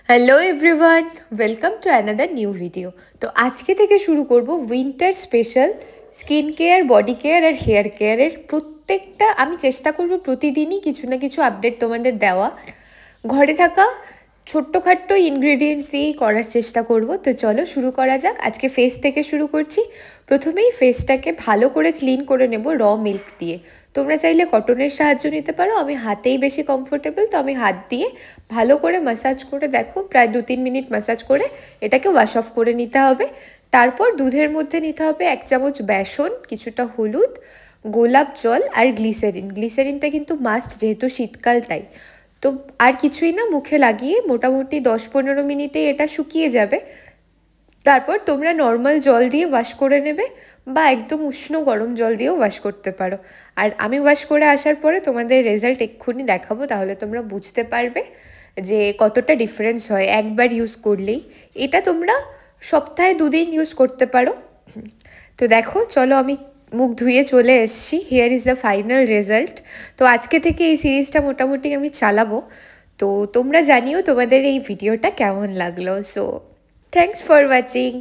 Hello everyone, welcome to another new video. তো আজকে থেকে শুরু করব winter special skin care, body care আর হেয়ার কেয়ারের প্রত্যেকটা। আমি চেষ্টা করব প্রতিদিনই কিছু না কিছু আপডেট তোমাদের দেওয়া। ঘরে থাকা ছোট্টখাট্টো ইনগ্রেডিয়েন্টস দিয়েই করার চেষ্টা করব। তো চলো শুরু করা যাক। আজকে ফেস থেকে শুরু করছি। প্রথমেই ফেসটাকে ভালো করে ক্লিন করে নেব র মিল্ক দিয়ে। তোমরা চাইলে কটনের সাহায্য নিতে পারো, আমি হাতেই বেশি কমফোর্টেবল, তো আমি হাত দিয়ে ভালো করে ম্যাসাজ করে, দেখো প্রায় 2-3 মিনিট ম্যাসাজ করে এটাকে ওয়াশ অফ করে নিতে হবে। তারপর দুধের মধ্যে নিতে হবে 1 চামচ বেসন, কিছুটা হলুদ, গোলাপ জল আর গ্লিসারিন। গ্লিসারিনটা কিন্তু মাস্ট, যেহেতু শীতকাল তাই। তো আর কিছুই না, মুখে লাগিয়ে মোটামুটি 10-15 মিনিটে এটা শুকিয়ে যাবে। তারপর তোমরা নর্মাল জল দিয়ে ওয়াশ করে নেবে বা একদম উষ্ণ গরম জল দিয়েও ওয়াশ করতে পারো। আর আমি ওয়াশ করে আসার পরে তোমাদের রেজাল্ট এক্ষুনি দেখাবো, তাহলে তোমরা বুঝতে পারবে যে কতটা ডিফারেন্স হয় একবার ইউজ করলেই। এটা তোমরা সপ্তাহে 2 দিন ইউজ করতে পারো। তো দেখো, চলো আমি মুখ ধুয়ে চলে এসেছি। Here is the final result. তো আজকে থেকে এই সিরিজটা মোটামুটি আমি চালাবো। তো তোমরা জানিও তোমাদের এই ভিডিওটা কেমন লাগলো। So thanks for watching.